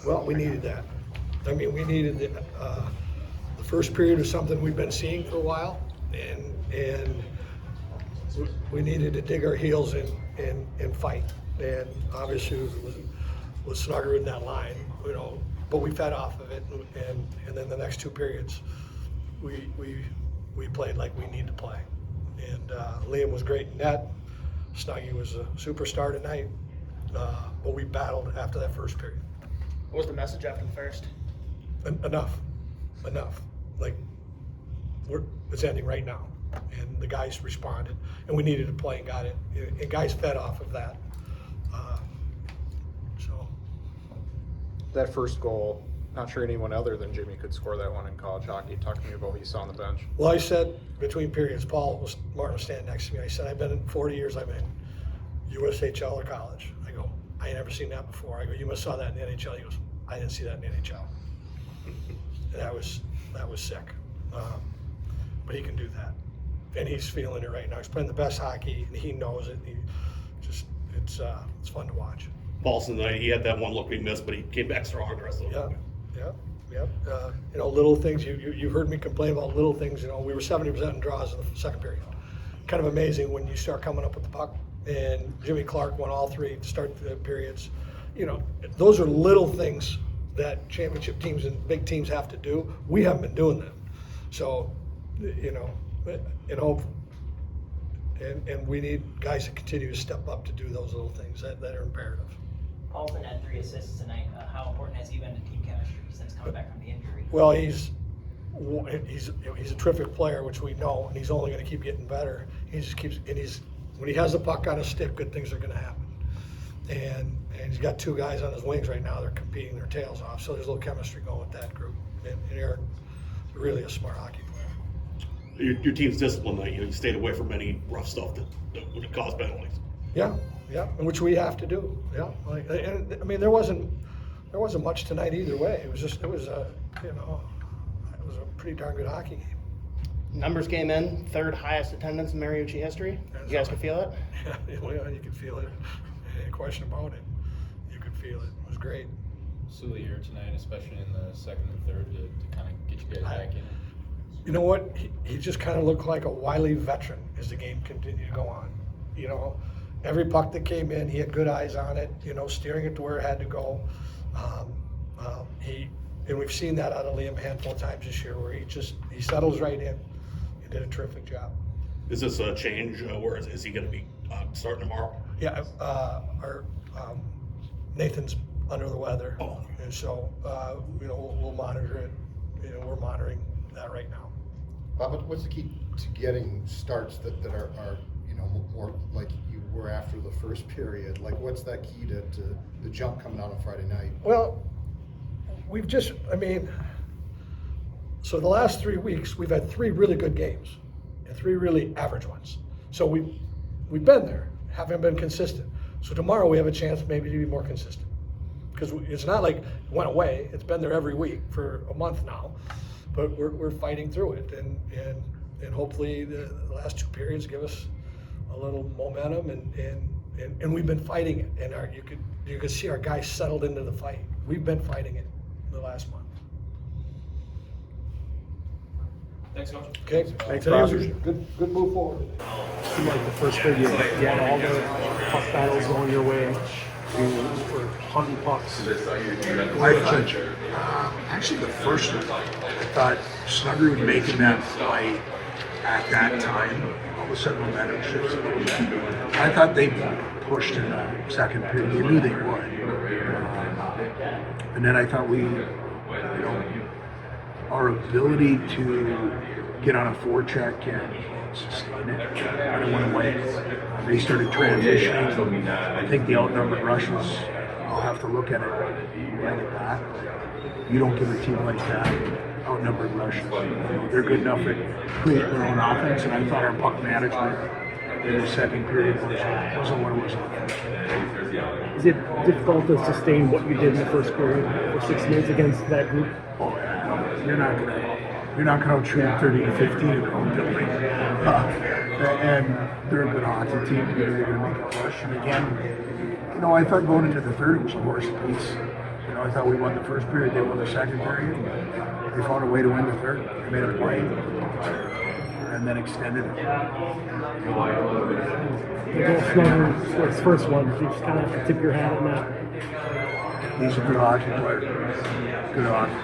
Well, we needed that. I mean, we needed the first period of something we've been seeing for a while, and we needed to dig our heels and fight. And obviously, with Snuggerud in that line, you know, but we fed off of it, and then the next two periods, we played like we need to play. And Liam was great in net. Snuggy was a superstar tonight, but we battled after that first period. What was the message after the first? Enough. Like, it's ending right now. And the guys responded, and we needed to play and got it. And guys fed off of that. So. That first goal, not sure anyone other than Jimmy could score that one in college hockey. Talk to me about what you saw on the bench. Well, I said between periods, Martin was standing next to me. I said, I've been in 40 years, I've been USHL or college. I go, I ain't never seen that before. I go, you must saw that in the NHL. He goes, I didn't see that in the NHL. And that was sick. But he can do that. And he's feeling it right now. He's playing the best hockey, and he knows it. It's fun to watch. Paulson tonight, he had that one look we missed, but he came back strong the rest of the game. Yep. You know, little things. You heard me complain about little things. You know, we were 70% in draws in the second period. Kind of amazing when you start coming up with the puck. And Jimmy Clark won all three to start the periods. You know, those are little things that championship teams and big teams have to do. We haven't been doing them. So, you know, and we need guys to continue to step up to do those little things that are imperative. Paulson had 3 assists tonight. How important has he been to team chemistry since coming back from the injury? Well, he's a terrific player, which we know, and he's only going to keep getting better. He just keeps, and when he has the puck on his stick, good things are going to happen. And he's got 2 guys on his wings right now. They're competing their tails off. So there's a little chemistry going with that group. And Eric, really a smart hockey player. Your team's disciplined tonight. You stayed away from any rough stuff that would have caused penalties. Yeah, which we have to do. Yeah, and I mean there wasn't much tonight either way. It was a pretty darn good hockey game. Numbers came in, 3rd highest attendance in Mariucci history. You guys can feel it? Yeah, you can feel it. Any question about it. You could feel it. It was great. Silly year tonight, especially in the second and third, to kind of get you guys back in. You know what? He just kind of looked like a wily veteran as the game continued to go on. You know, every puck that came in, he had good eyes on it. You know, steering it to where it had to go. And we've seen that out of Liam a handful of times this year, where he settles right in. He did a terrific job. Is this a change? Where is he going to be starting tomorrow? Yeah, Nathan's under the weather, and so you know we'll monitor it. You know, we're monitoring that right now. Bob, what's the key to getting starts that are you know more like you were after the first period? Like, what's that key to the jump coming out on Friday night? Well, so the last 3 weeks we've had 3 really good games and 3 really average ones. So we've been there, haven't been consistent. So tomorrow we have a chance maybe to be more consistent, because it's not like it went away. It's been there every week for a month now, but we're fighting through it, and hopefully the last 2 periods give us a little momentum, and we've been fighting it, and you could see our guys settled into the fight. We've been fighting it the last month. Thanks, Coach. Okay, thanks. Good move forward. Seemed like the first period, you had all the puck battles going your way. You were hunting pucks. Actually, the first one, I thought Snuggerud making that play at that time, all of a sudden momentum shifts a little bit. I thought they pushed in the second period. You knew they would. And then I thought our ability to get on a forecheck and sustain it kind of went away. They started transitioning. I think the outnumbered rushes, I'll have to look at it like that. You don't give a team like that outnumbered rushes. They're good enough at creating their own offense, and I thought our puck management in the second period wasn't what it was on. Is it difficult to sustain what you did in the first period for 6 minutes against that group? Oh yeah, you're not gonna shoot 30 to 15 in their own building. And they're a good hockey team. They're gonna make a push. And again, I thought going into the third it was a horse piece. You know, I thought we won the first period, they won the second period. They found a way to win the third. They made a play and then extended it. The goal Snuggerud scored his first one. You just kind of have to tip your hat on that. He's a good hockey player. Good hockey.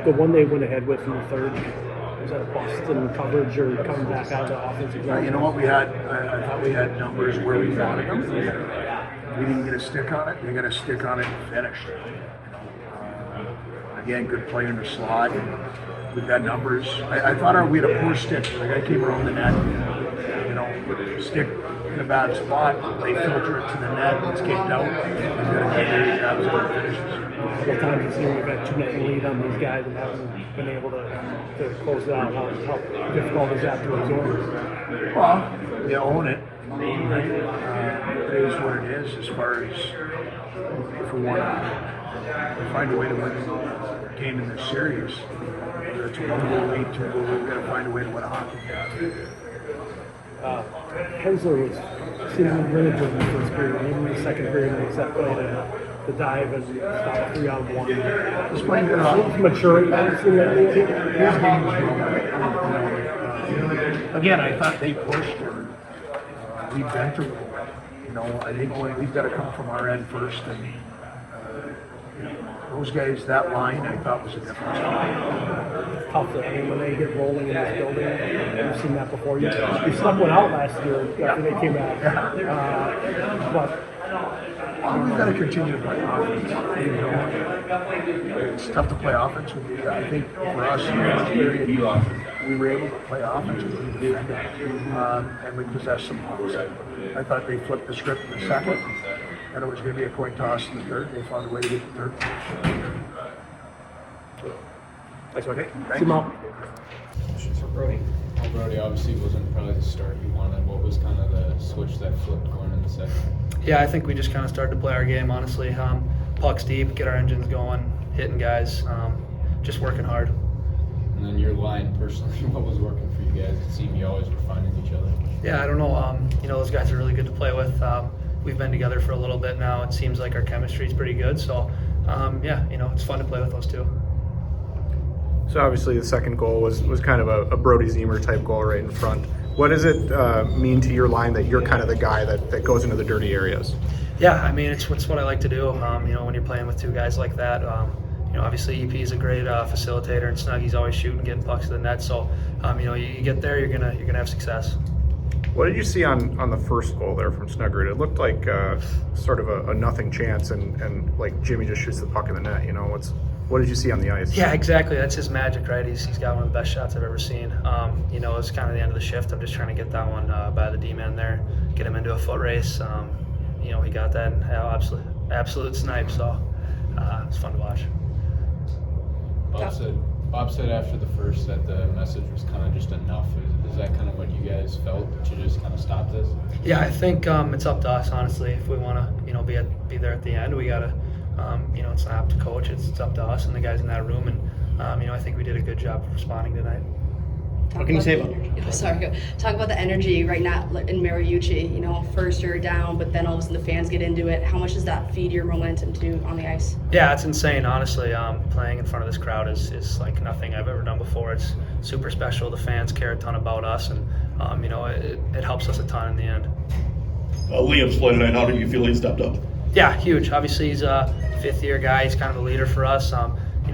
The one they went ahead with in the third, was that a bust in coverage or coming back out of the offensive zone? You know what, I thought we had numbers where we wanted them. We didn't get a stick on it. They got a stick on it and finished. Again, good play in the slot. We've got numbers. I thought we had a poor stick. The guy came around the net, you know, stick in a bad spot. They filter it to the net. It's kicked out. He's got a good absolute finishes. A couple times this year we've had 2-0 lead on these guys and haven't been able to close it out. How difficult is that to absorb? Well, you own it. It is what it is as far as if we want to find a way to win a game in this series. Whether it's 1 goal lead, 2 goal lead, we've got to find a way to win a hockey game. Hensler was seemingly really good in the first period. Even in the second period, makes that play to dive and stop 3-on-1. He's playing good hockey. Maturity, I've seen that. His game was again, I thought they pushed and we bent them. You know, I think we've got to come from our end first. And those guys, that line, I thought was a difference. Tough. I mean, when they get rolling in this building, you've seen that before. You snuck one out last year after they came back. But we've got to continue to play offense. You know, it's tough to play offense with you. I think for us, in the period, we were able to play offense with the defender, and we possessed some pucks. I thought they flipped the script in the second, and it was going to be a coin toss in the third. They found a way to get the third. Thanks, okay. Thanks. For Brodie. Well, Brodie obviously wasn't probably the start you wanted. What was kind of the switch that flipped going in the second? Yeah, I think we just kind of started to play our game, honestly. Pucks deep, get our engines going, hitting guys, just working hard. And then your line, personally, what was working for you guys? It seemed you always were finding each other. Yeah, I don't know. Those guys are really good to play with. We've been together for a little bit now. It seems like our chemistry is pretty good. So, it's fun to play with those two. So obviously the second goal was kind of a Brodie Ziemer type goal right in front. What does it mean to your line that you're kind of the guy that goes into the dirty areas? Yeah, I mean, it's what I like to do. When you're playing with two guys like that, obviously EP is a great facilitator, and Snuggy's always shooting, getting pucks to the net. So, you get there, you're gonna have success. What did you see on the first goal there from Snuggerud? It looked like sort of a nothing chance, and like Jimmy just shoots the puck in the net. What did you see on the ice? Yeah, exactly. That's his magic, right? He's got one of the best shots I've ever seen. It's kind of the end of the shift. I'm just trying to get that one by the D-man there, get him into a foot race. He got that, and absolute snipe. So it's fun to watch. Bob said after the first that the message was kind of just enough. Is that kind of what you guys felt, that you just kind of stopped this? Yeah, I think it's up to us, honestly. If we want to, be there at the end, we got to. It's not up to coach. It's up to us and the guys in that room. And I think we did a good job of responding tonight. What can you say about it? Talk about the energy right now in Mariucci. First you're down, but then all of a sudden the fans get into it. How much does that feed your momentum to on the ice? Yeah, it's insane, honestly. Playing in front of this crowd is like nothing I've ever done before. It's super special. The fans care a ton about us, and it helps us a ton in the end. Liam's play tonight. How did you feel he stepped up? Yeah, huge. Obviously, he's a fifth-year guy. He's kind of a leader for us.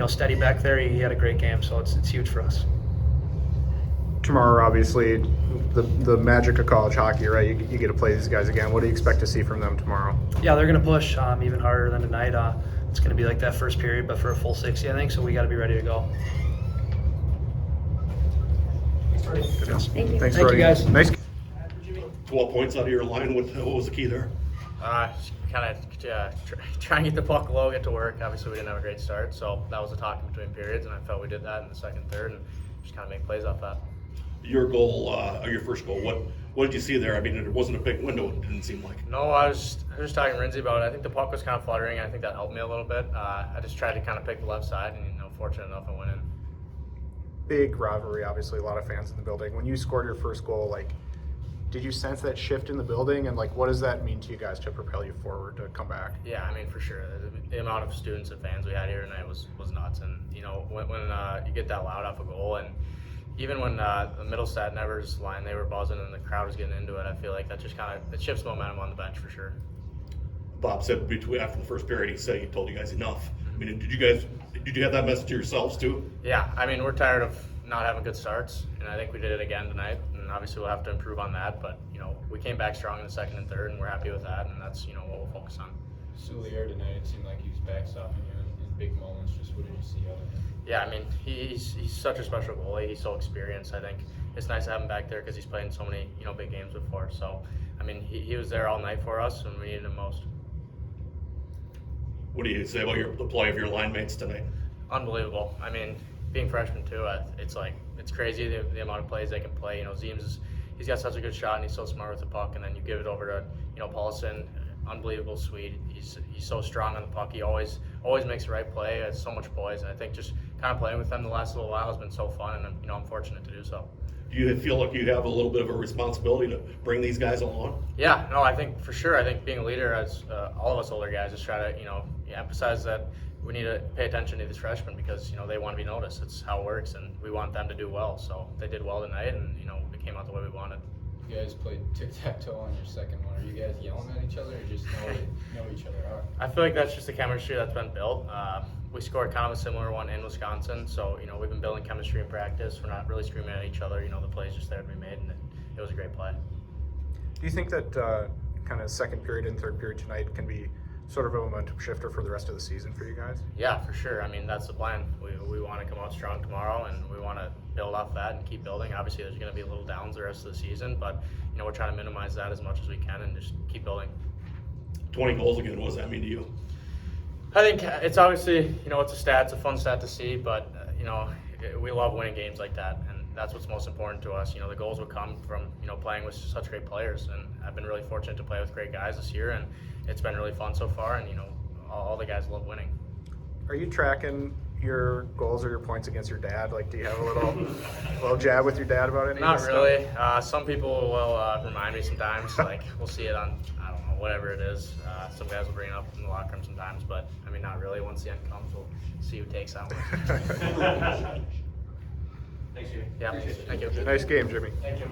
Steady back there. He had a great game, so it's huge for us. Tomorrow, obviously, the magic of college hockey, right? You get to play these guys again. What do you expect to see from them tomorrow? Yeah, they're going to push even harder than tonight. It's going to be like that first period, but for a full 60, I think. So we got to be ready to go. Thank you. Thanks, Thank you, guys. Nice. 12 points out of your line. What was the key there? Try and get the puck low, get to work. Obviously, we didn't have a great start, so that was a talk in between periods, and I felt we did that in the second, third, and just kind of make plays off that. Your goal, or your first goal, what did you see there? I mean, it wasn't a big window, it didn't seem like. No, I was just talking to Lindsay about it. I think the puck was kind of fluttering. I think that helped me a little bit. I just tried to kind of pick the left side, and fortunate enough, I went in. Big rivalry, obviously, a lot of fans in the building. When you scored your first goal, Did you sense that shift in the building, and like what does that mean to you guys to propel you forward to come back? Yeah, I mean, for sure. The amount of students and fans we had here tonight was nuts. And, you know, when you get that loud off a goal, and even when the Middlestat Nevers line, they were buzzing and the crowd was getting into it, I feel like that just kind of, it shifts momentum on the bench for sure. Bob said after the first period, he told you guys enough. I mean, did you have that message to yourselves too? Yeah, I mean, we're tired of not having good starts, and I think we did it again tonight, and obviously we'll have to improve on that, but, you know, we came back strong in the second and third, and we're happy with that, and that's, you know, what we'll focus on. Soulier tonight, it seemed like he was backstopping you in big moments. Just what did you see out of him? Yeah, I mean, he's such a special goalie. He's so experienced. I think it's nice to have him back there because he's played in so many, you know, big games before. So, I mean, he was there all night for us when we needed him most. What do you say about the play of your line mates tonight? Unbelievable. I mean, being freshmen too, it's crazy the amount of plays they can play. You know, he's got such a good shot and he's so smart with the puck. And then you give it over to, you know, Paulson, unbelievable Swede. He's so strong on the puck. He always makes the right play. Has so much poise, and I think just kind of playing with them the last little while has been so fun, and you know, I'm fortunate to do so. Do you feel like you have a little bit of a responsibility to bring these guys along? Yeah, no, I think for sure. I think being a leader, as all of us older guys, just try to, you know, emphasize that we need to pay attention to these freshmen because, you know, they want to be noticed. It's how it works, and we want them to do well. So they did well tonight, and, you know, it came out the way we wanted. You guys played tic-tac-toe on your second one. Are you guys yelling at each other or just know each other out? I feel like that's just the chemistry that's been built. We scored kind of a similar one in Wisconsin, so, you know, we've been building chemistry in practice. We're not really screaming at each other. You know, the play's just there to be made, and it was a great play. Do you think that kind of second period and third period tonight can be sort of a momentum shifter for the rest of the season for you guys? Yeah, for sure. I mean, that's the plan. We want to come out strong tomorrow, and we want to build off that and keep building. Obviously, there's going to be a little downs the rest of the season, but, you know, we're trying to minimize that as much as we can and just keep building. 20 goals again, what does that mean to you? I think it's obviously, you know, it's a stat. It's a fun stat to see, but, you know, we love winning games like that, and that's what's most important to us. You know, the goals will come from, you know, playing with such great players, and I've been really fortunate to play with great guys this year, and it's been really fun so far, and, you know, all the guys love winning. Are you tracking your goals or your points against your dad? Like, do you have a little jab with your dad about any Not of this really. stuff? Some people will remind me sometimes. Like, we'll see it on, I don't know, whatever it is. Some guys will bring it up in the locker room sometimes, but I mean, not really. Once the end comes, we'll see who takes that one. Thanks, Jimmy. Yeah. Thank you. Nice game, Jimmy. Thank you.